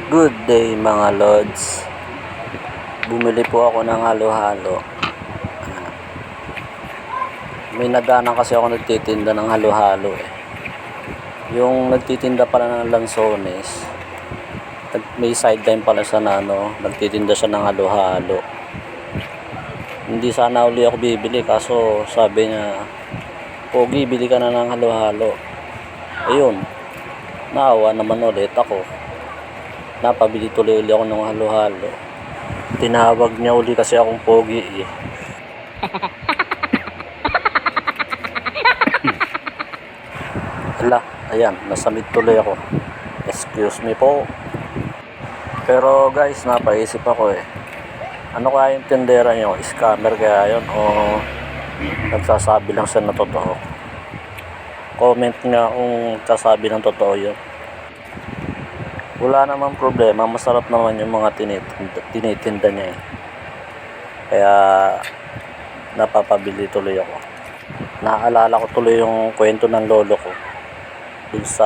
Good day mga lods. Bumili po ako ng halo-halo. May nagana kasi ako nagtitinda ng halo-halo eh. Yung nagtitinda pala ng lansones, may sideline pala siya na nagtitinda siya ng halo-halo. Hindi sana uli ako bibili kaso sabi niya, "Pogi, bili ka na ng halo-halo." Ayun, naawa naman ulit ako. Napabili tuloy uli ako ng halo-halo. Tinawag niya uli kasi akong pogi eh. Ala, ayan, nasamid tuloy ako. Excuse me po. Pero guys, napaisip ako eh. Ano kaya yung tindera nyo? Scammer kaya yun? O nagsasabi lang siya na totoo? Comment nga kung nagsasabi ng totoo yun. Wala namang problema, masarap naman yung mga tinitinda niya eh. Kaya napapabili tuloy ako. Naaalala ko tuloy yung kwento ng lolo ko dun sa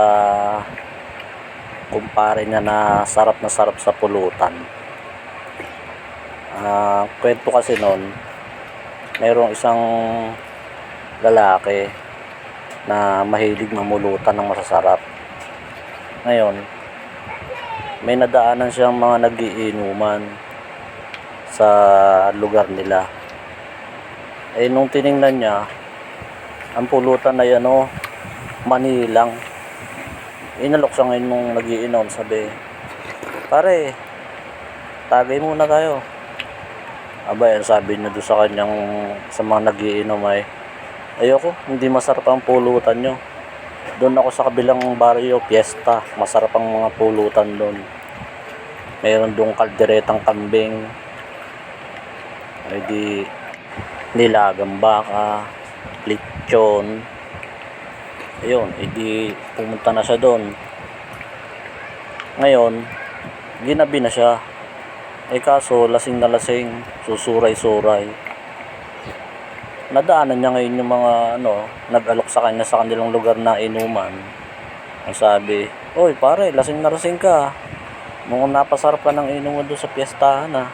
kumpare niya na sarap sa pulutan. Kwento kasi noon, mayroong isang lalaki na mahilig mamulutan ng masasarap. Ngayon, may nadaanan siyang mga nagiinuman sa lugar nila. Eh nung tiningnan niya, ang pulutan na yan manilang. Inalok siya ngayon nung nagiinom, sabi, "Pare, tagay muna tayo." Aba, yan sabi niya doon sa kanyang, sa mga nagiinom ay, "Ayoko, hindi masarap ang pulutan nyo. Doon ako sa kabilang baryo, Fiesta, masarap ang mga pulutan doon. Mayroon doon kalderetang kambing, ay di nilagang baka, lechon." Ayun, edi pumunta na siya doon. Ngayon, ginabi na siya. Eh kaso, lasing na lasing, susuray-suray. Nadaanan niya ngayon yung mga nag-alok sa kanya sa kanilang lugar na inuman. Ang sabi, "Oy pare, lasing na lasing ka. Mukhang napasarap ka ng inuman doon sa piyestahan ah."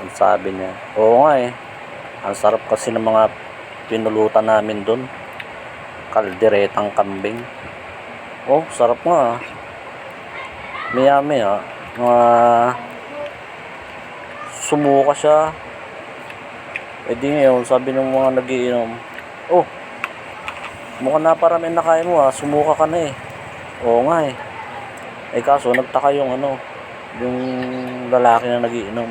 Ang sabi niya, "Oo nga eh. Ang sarap kasi ng mga pinulutan namin doon. Kalderetang kambing. Oh, sarap nga ah." Maya-maya, sumuka siya. Eh di ngayon, sabi ng mga nagiinom, "Oh, mukhang naparami na kain mo ah. Sumuka ka na eh." Oo nga eh. Eh kaso, nagtaka yung yung lalaki na nagiinom.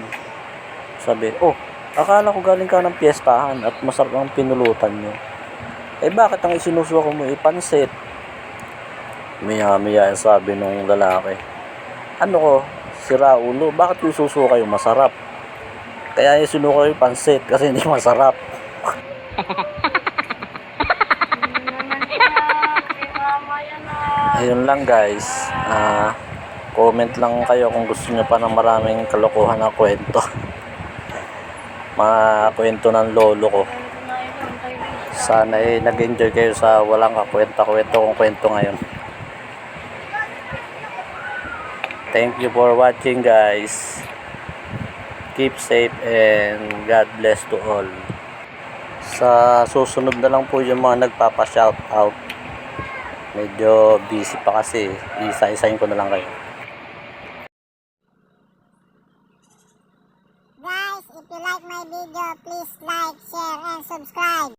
Sabi, "Oh, akala ko galing ka ng piyestahan at masarap ang pinulutan nyo. Eh bakit ang isinusuka mo pansit?" Maya-maya sabi nung lalaki, "Ano ko, sira ulo, bakit yung susuka yung masarap? Kaya yung sinuka yung pansit kasi hindi masarap." Ayun lang guys. Comment lang kayo kung gusto nyo pa ng maraming kalokohan na kwento. Mga kwento ng lolo ko. Sana nag-enjoy kayo sa walang kakwenta-kwento kong kwento ngayon. Thank you for watching guys. Keep safe and God bless to all. Sa susunod na lang po yung mga nagpapa-shoutout. Medyo busy pa kasi. Isa-isahin ko na lang kayo. Guys, if you like my video, please like, share, and subscribe.